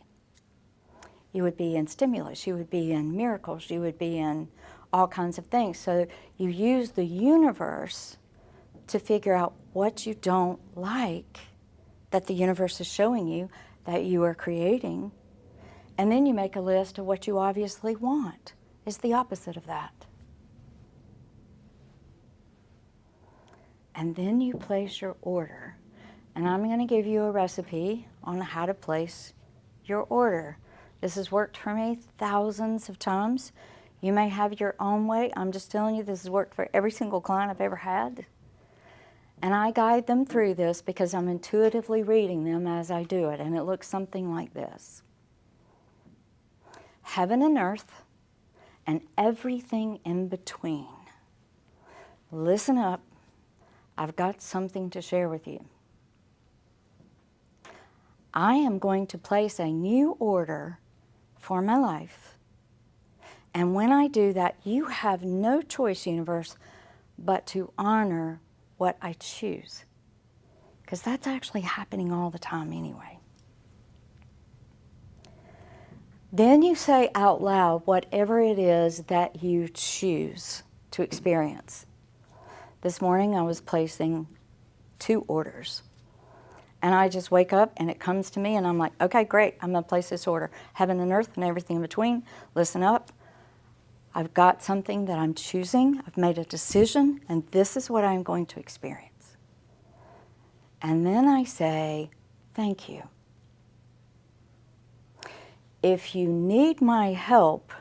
You would be in stimulus. You would be in miracles. You would be in all kinds of things. So you use the universe to figure out what you don't like that the universe is showing you that you are creating. And then you make a list of what you obviously want. It's the opposite of that. And then you place your order. And I'm going to give you a recipe on how to place your order. This has worked for me thousands of times. You may have your own way. I'm just telling you this has worked for every single client I've ever had. And I guide them through this because I'm intuitively reading them as I do it. And it looks something like this. Heaven and earth and everything in between. Listen up. I've got something to share with you. I am going to place a new order for my life And when I do that, you have no choice, universe, but to honor what I choose. Because that's actually happening all the time anyway. Then you say out loud whatever it is that you choose to experience. This morning I was placing 2 orders. And I just wake up and it comes to me and I'm like, okay, great, I'm going to place this order. Heaven and earth and everything in between, listen up. I've got something that I'm choosing. I've made a decision and this is what I'm going to experience. And then I say, thank you. If you need my help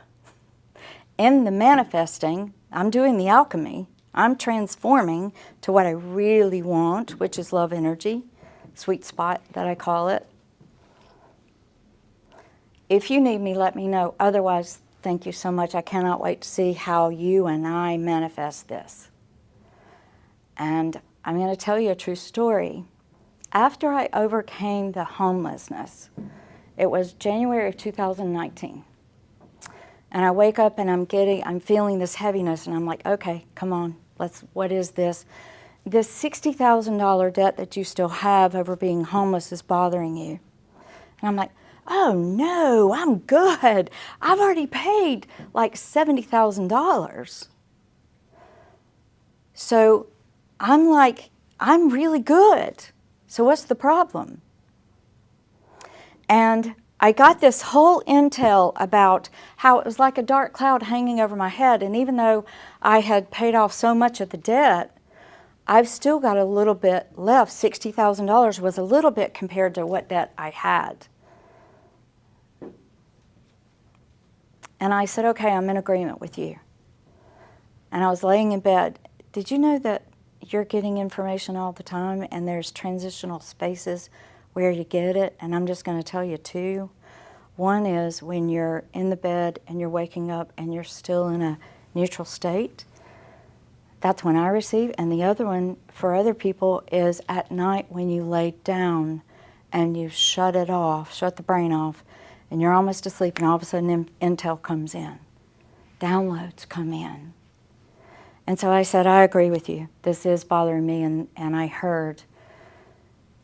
in the manifesting, I'm doing the alchemy. I'm transforming to what I really want, which is love energy, sweet spot that I call it. If you need me, let me know. Otherwise, thank you so much. I cannot wait to see how you and I manifest this. And I'm going to tell you a true story. After I overcame the homelessness, it was January of 2019. And I wake up and I'm feeling this heaviness and I'm like, okay, come on, what is this? This $60,000 debt that you still have over being homeless is bothering you. And I'm like, oh no, I'm good. I've already paid like $70,000. So I'm like, I'm really good. So what's the problem? And I got this whole intel about how it was like a dark cloud hanging over my head. And even though I had paid off so much of the debt, I've still got a little bit left. $60,000 was a little bit compared to what debt I had. And I said, okay, I'm in agreement with you. And I was laying in bed. Did you know that you're getting information all the time and there's transitional spaces where you get it? And I'm just going to tell you 2. One is when you're in the bed and you're waking up and you're still in a neutral state. That's when I receive. And the other one for other people is at night when you lay down and you shut it off, shut the brain off, and you're almost asleep and all of a sudden intel comes in. Downloads come in. And so I said, I agree with you. This is bothering me. And I heard,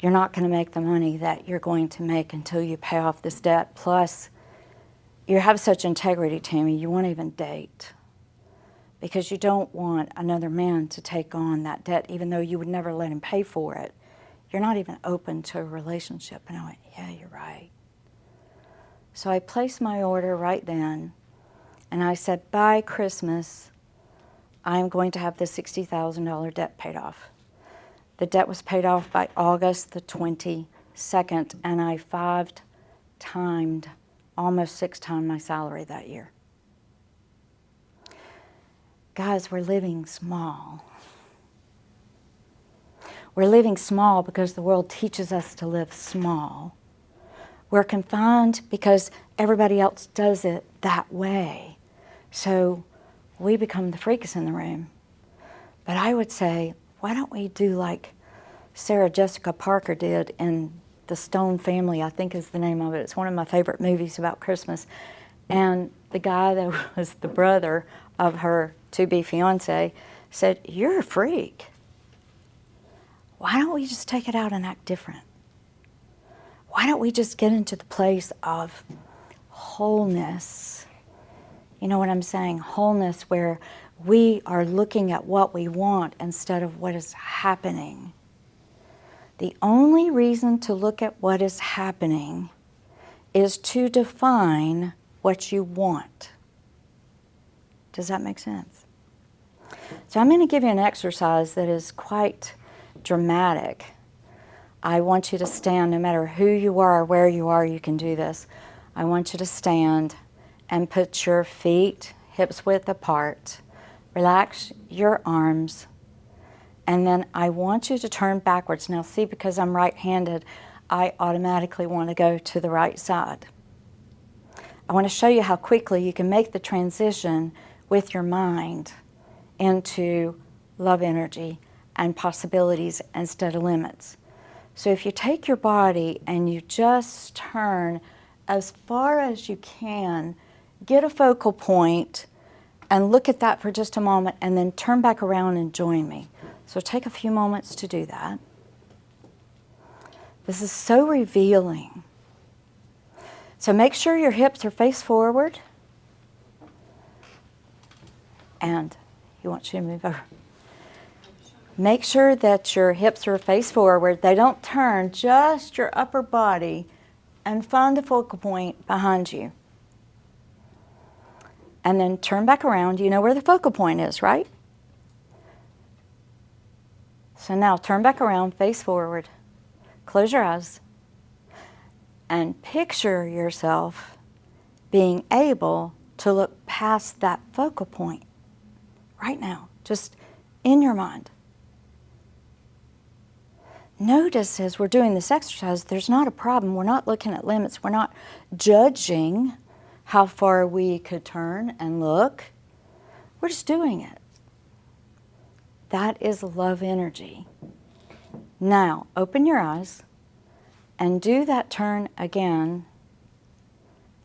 you're not going to make the money that you're going to make until you pay off this debt. Plus, you have such integrity, Tammy, you won't even date. Because you don't want another man to take on that debt, even though you would never let him pay for it. You're not even open to a relationship. And I went, yeah, you're right. So I placed my order right then, and I said, by Christmas, I'm going to have the $60,000 debt paid off. The debt was paid off by August the 22nd, and I 5-timed, almost 6 times my salary that year. Guys, we're living small. We're living small because the world teaches us to live small. We're confined because everybody else does it that way. So we become the freaks in the room. But I would say, why don't we do like Sarah Jessica Parker did in The Stone Family, I think is the name of it. It's one of my favorite movies about Christmas. And the guy that was the brother of her to-be fiance said, you're a freak. Why don't we just take it out and act different? Why don't we just get into the place of wholeness? You know what I'm saying? Wholeness, where we are looking at what we want instead of what is happening. The only reason to look at what is happening is to define what you want. Does that make sense? So I'm going to give you an exercise that is quite dramatic. I want you to stand, no matter who you are or where you are, you can do this. I want you to stand and put your feet hips width apart. Relax your arms. And then I want you to turn backwards. Now see, because I'm right-handed, I automatically want to go to the right side. I want to show you how quickly you can make the transition with your mind into love energy and possibilities instead of limits. So if you take your body and you just turn as far as you can get a focal point and look at that for just a moment, and then turn back around and join me. So take a few moments to do that. This is so revealing. So make sure your hips are face forward. And he wants you to move over. Make sure that your hips are face forward. They don't turn, just your upper body, and find a focal point behind you. And then turn back around. You know where the focal point is, right? So now turn back around, face forward. Close your eyes. And picture yourself being able to look past that focal point right now, just in your mind. Notice as we're doing this exercise, there's not a problem. We're not looking at limits. We're not judging how far we could turn and look. We're just doing it. That is love energy. Now, open your eyes and do that turn again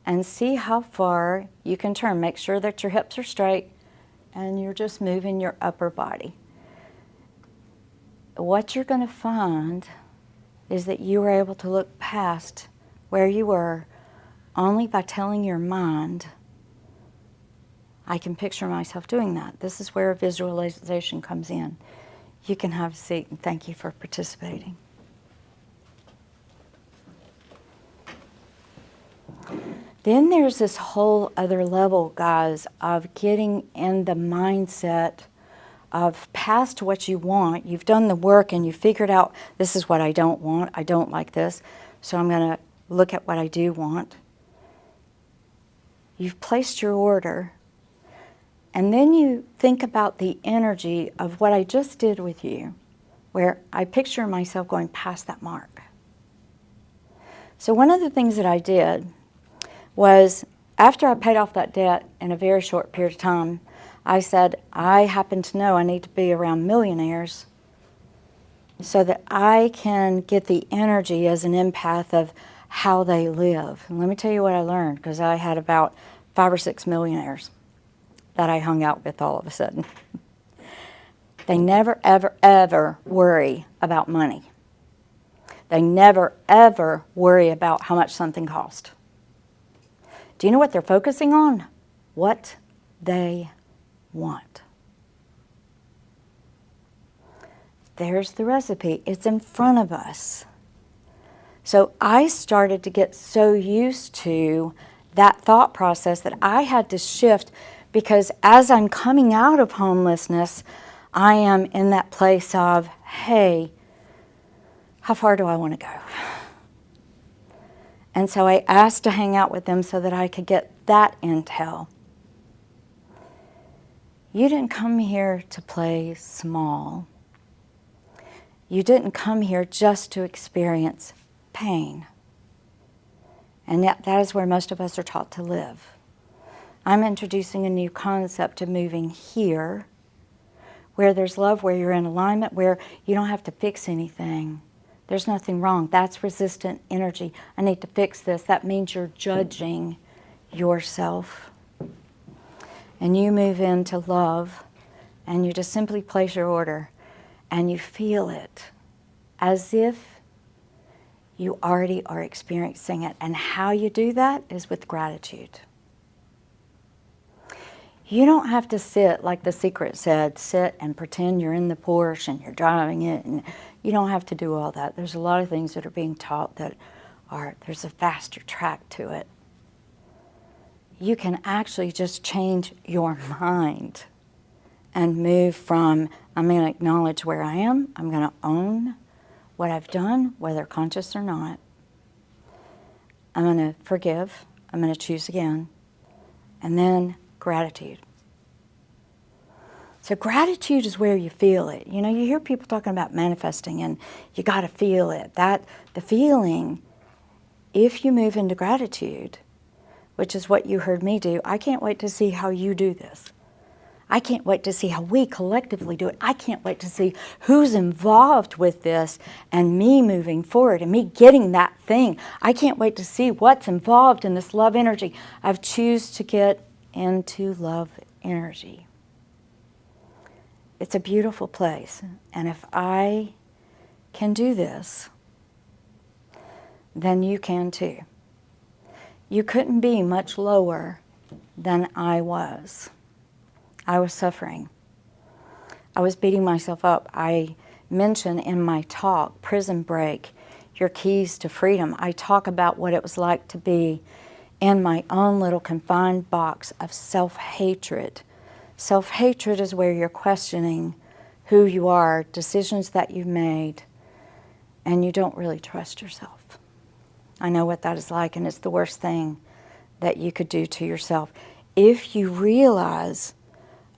and see how far you can turn. Make sure that your hips are straight and you're just moving your upper body. What you're going to find is that you were able to look past where you were only by telling your mind, I can picture myself doing that. This is where visualization comes in. You can have a seat, and thank you for participating. Then there's this whole other level, guys, of getting in the mindset of past what you want. You've done the work and you figured out, this is what I don't want. I don't like this, so I'm going to look at what I do want. You've placed your order, and then you think about the energy of what I just did with you, where I picture myself going past that mark. So one of the things that I did was, after I paid off that debt in a very short period of time, I said, I happen to know I need to be around millionaires so that I can get the energy as an empath of how they live. And let me tell you what I learned, because I had about 5 or 6 millionaires that I hung out with all of a sudden. They never, ever, ever worry about money. They never, ever worry about how much something costs. Do you know what they're focusing on? What they want. There's the recipe. It's in front of us. So I started to get so used to that thought process that I had to shift, because as I'm coming out of homelessness, I am in that place of, hey, how far do I want to go? And so I asked to hang out with them so that I could get that intel. You didn't come here to play small. You didn't come here just to experience pain. And yet that is where most of us are taught to live. I'm introducing a new concept of moving here, where there's love, where you're in alignment, where you don't have to fix anything. There's nothing wrong. That's resistant energy. I need to fix this. That means you're judging yourself. And you move into love, and you just simply place your order, and you feel it as if you already are experiencing it. And how you do that is with gratitude. You don't have to sit, like The Secret said, sit and pretend you're in the Porsche and you're driving it. And you don't have to do all that. There's a lot of things that are being taught that there's a faster track to it. You can actually just change your mind and move from, I'm going to acknowledge where I am, I'm going to own what I've done, whether conscious or not. I'm going to forgive, I'm going to choose again, and then gratitude. So gratitude is where you feel it. You know, you hear people talking about manifesting and you got to feel it. The feeling, if you move into gratitude, which is what you heard me do, I can't wait to see how you do this. I can't wait to see how we collectively do it. I can't wait to see who's involved with this and me moving forward and me getting that thing. I can't wait to see what's involved in this love energy. I've choose to get into love energy. It's a beautiful place. And if I can do this, then you can too. You couldn't be much lower than I was. I was suffering. I was beating myself up. I mention in my talk, Prison Break, Your Keys to Freedom. I talk about what it was like to be in my own little confined box of self-hatred. Self-hatred is where you're questioning who you are, decisions that you've made, and you don't really trust yourself. I know what that is like, and it's the worst thing that you could do to yourself. If you realize,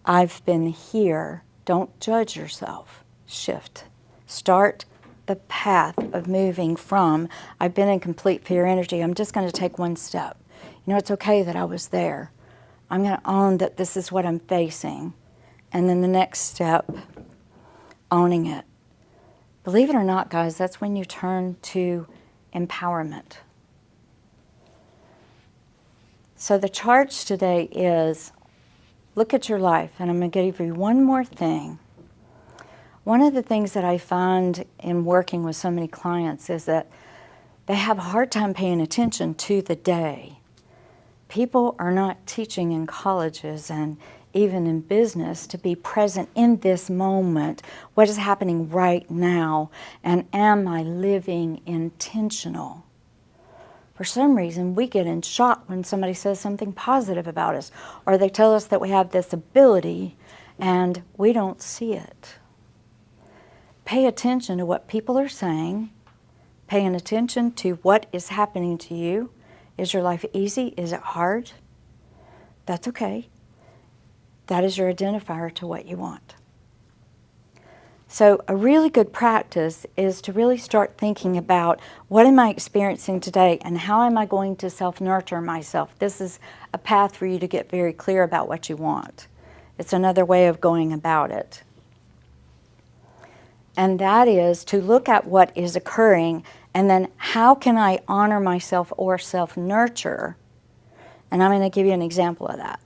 I've been here, don't judge yourself. Shift. Start the path of moving from, I've been in complete fear energy, I'm just going to take one step. You know, it's okay that I was there. I'm going to own that this is what I'm facing. And then the next step, owning it. Believe it or not, guys, that's when you turn to empowerment. So the charge today is, look at your life, and I'm going to give you one more thing. One of the things that I find in working with so many clients is that they have a hard time paying attention to the day. People are not teaching in colleges and even in business to be present in this moment. What is happening right now? And am I living intentional? For some reason, we get in shock when somebody says something positive about us, or they tell us that we have this ability and we don't see it. Pay attention to what people are saying, paying attention to what is happening to you. Is your life easy? Is it hard? That's okay. That is your identifier to what you want. So a really good practice is to really start thinking about, what am I experiencing today and how am I going to self-nurture myself? This is a path for you to get very clear about what you want. It's another way of going about it. And that is to look at what is occurring and then how can I honor myself or self-nurture? And I'm going to give you an example of that.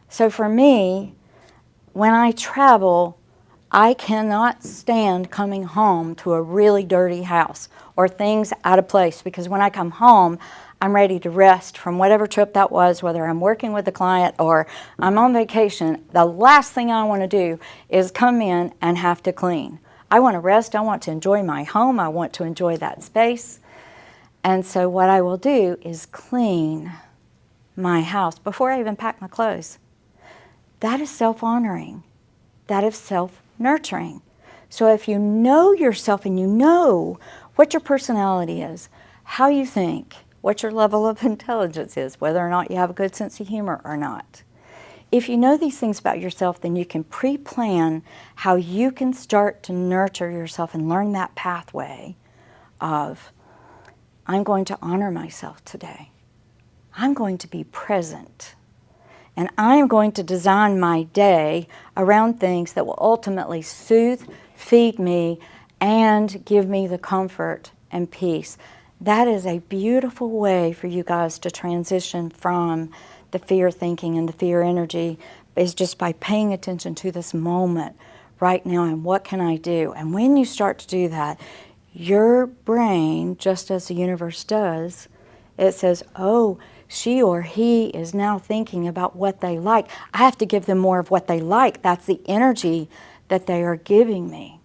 So for me, when I travel, I cannot stand coming home to a really dirty house or things out of place, because when I come home, I'm ready to rest from whatever trip that was, whether I'm working with a client or I'm on vacation. The last thing I want to do is come in and have to clean. I want to rest. I want to enjoy my home. I want to enjoy that space. And so what I will do is clean my house before I even pack my clothes. That is self-honoring. That is self-nurturing. So if you know yourself and you know what your personality is, how you think, what your level of intelligence is, whether or not you have a good sense of humor or not. If you know these things about yourself, then you can pre-plan how you can start to nurture yourself and learn that pathway of, I'm going to honor myself today. I'm going to be present. And I'm going to design my day around things that will ultimately soothe, feed me, and give me the comfort and peace. That is a beautiful way for you guys to transition from the fear thinking and the fear energy, is just by paying attention to this moment right now and what can I do. And when you start to do that, your brain, just as the universe does, it says, oh, she or he is now thinking about what they like. I have to give them more of what they like. That's the energy that they are giving me.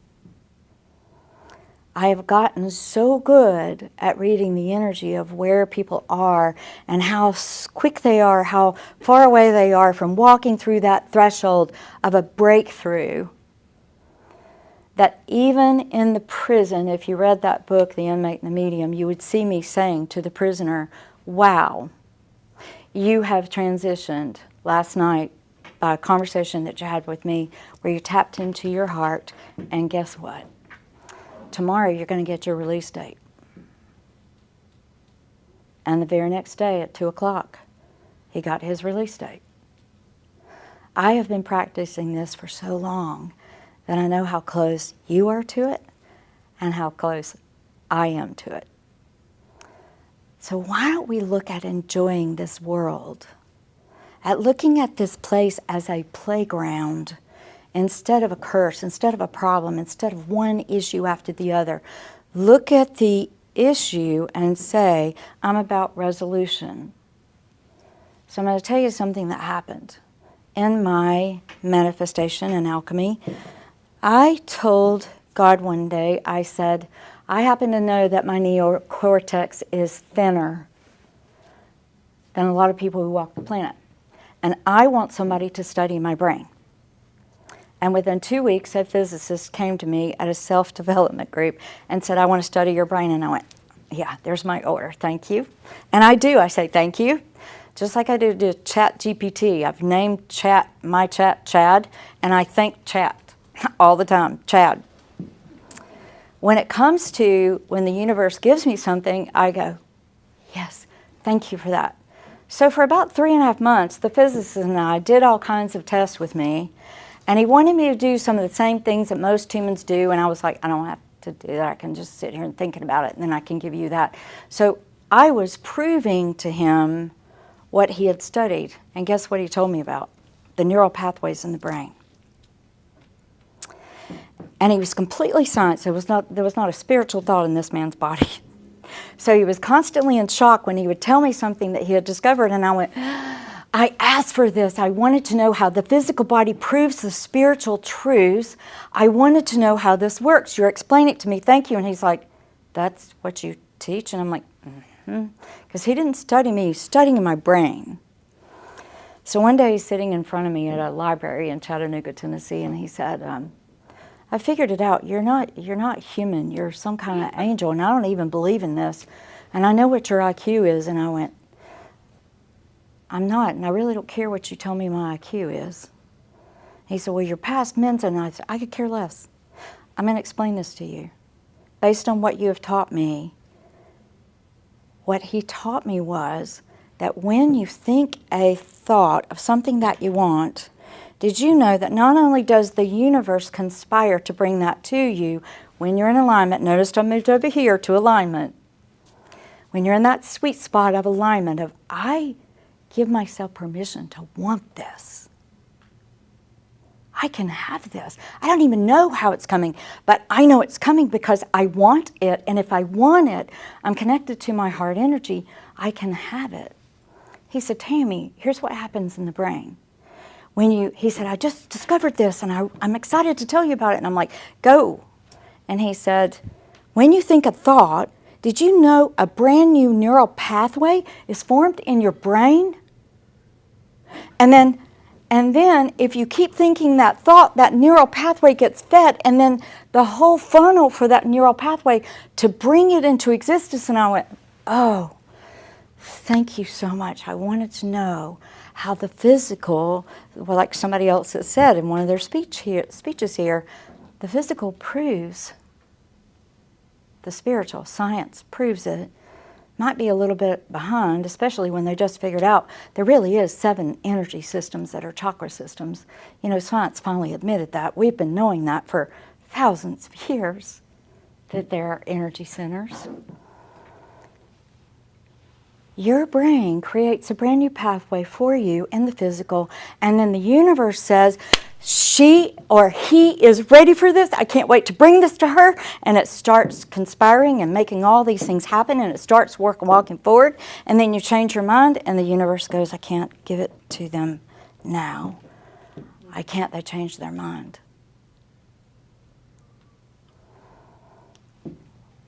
I have gotten so good at reading the energy of where people are and how quick they are, how far away they are from walking through that threshold of a breakthrough, that even in the prison, if you read that book, The Inmate and the Medium, you would see me saying to the prisoner, wow, you have transitioned last night by a conversation that you had with me where you tapped into your heart, and guess what? Tomorrow you're going to get your release date. And the very next day at 2 o'clock, he got his release date. I have been practicing this for so long that I know how close you are to it and how close I am to it. So why don't we look at enjoying this world, at looking at this place as a playground instead of a curse, instead of a problem, instead of one issue after the other. Look at the issue and say, I'm about resolution. So I'm going to tell you something that happened. In my manifestation and alchemy, I told God one day, I said, I happen to know that my neocortex is thinner than a lot of people who walk the planet. And I want somebody to study my brain. And within 2 weeks, a physicist came to me at a self-development group and said, I want to study your brain. And I went, yeah, there's my order, thank you. And I do, I say thank you. Just like I do to Chat GPT. I've named my chat Chad, and I thank Chat all the time, Chad. When it comes to when the universe gives me something, I go, yes, thank you for that. So for about 3.5 months, the physicist and I did all kinds of tests with me, and he wanted me to do some of the same things that most humans do, and I was like, I don't have to do that. I can just sit here and thinking about it, and then I can give you that. So I was proving to him what he had studied, and guess what he told me about? The neural pathways in the brain. And he was completely science. There was not a spiritual thought in this man's body. So he was constantly in shock when he would tell me something that he had discovered, and I went, I asked for this. I wanted to know how the physical body proves the spiritual truths. I wanted to know how this works. You're explaining it to me. Thank you. And he's like, that's what you teach? And I'm like, because he didn't study me, he's studying my brain. So one day he's sitting in front of me at a library in Chattanooga, Tennessee, and he said, I figured it out. You're not human. You're some kind of angel, and I don't even believe in this. And I know what your IQ is. And I went, I'm not, and I really don't care what you tell me my IQ is. He said, well, you're past Mensa. And I said, I could care less. I'm going to explain this to you. Based on what you have taught me, what he taught me was that when you think a thought of something that you want, did you know that not only does the universe conspire to bring that to you when you're in alignment, notice I moved over here to alignment, when you're in that sweet spot of alignment of, I give myself permission to want this. I can have this. I don't even know how it's coming, but I know it's coming because I want it, and if I want it, I'm connected to my heart energy, I can have it. He said, Tammy, here's what happens in the brain. He said, I just discovered this, and I'm excited to tell you about it. And I'm like, go. And he said, when you think a thought, did you know a brand new neural pathway is formed in your brain? And then if you keep thinking that thought, that neural pathway gets fed, and then the whole funnel for that neural pathway to bring it into existence. And I went, oh, thank you so much. I wanted to know how the physical, well, like somebody else has said in one of their speeches here, the physical proves the spiritual. Science proves it. Might be a little bit behind, especially when they just figured out there really is 7 energy systems that are chakra systems. You know, science finally admitted that. We've been knowing that for thousands of years, that there are energy centers. Your brain creates a brand new pathway for you in the physical, and then the universe says, she or he is ready for this. I can't wait to bring this to her. And it starts conspiring and making all these things happen, and it starts walking forward. And then you change your mind, and the universe goes, I can't give it to them now. I can't. They changed their mind.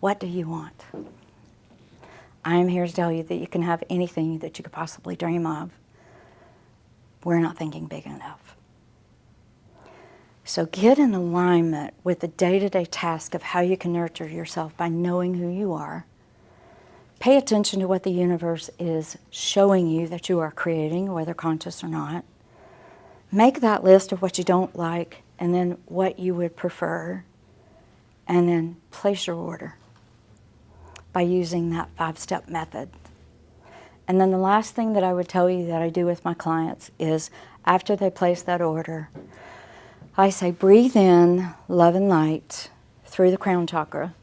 What do you want? I am here to tell you that you can have anything that you could possibly dream of. We're not thinking big enough. So get in alignment with the day-to-day task of how you can nurture yourself by knowing who you are. Pay attention to what the universe is showing you that you are creating, whether conscious or not. Make that list of what you don't like and then what you would prefer, and then place your order by using that 5-step method. And then the last thing that I would tell you that I do with my clients is after they place that order, I say, breathe in love and light through the crown chakra.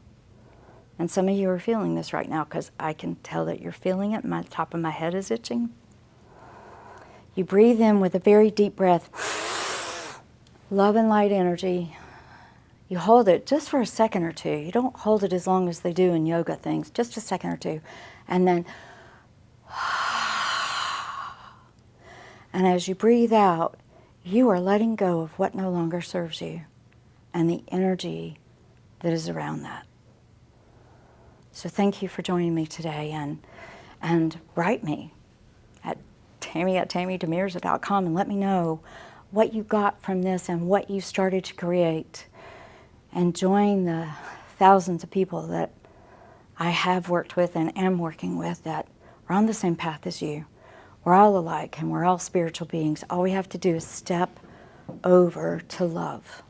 And some of you are feeling this right now because I can tell that you're feeling it. My top of my head is itching. You breathe in with a very deep breath, love and light energy. You hold it just for a second or two. You don't hold it as long as they do in yoga things, just a second or two. And then, and as you breathe out, you are letting go of what no longer serves you and the energy that is around that. So thank you for joining me today, and write me at Tammy@TammyDeMirza.com and let me know what you got from this and what you started to create. And join the thousands of people that I have worked with and am working with that are on the same path as you. We're all alike and we're all spiritual beings. All we have to do is step over to love.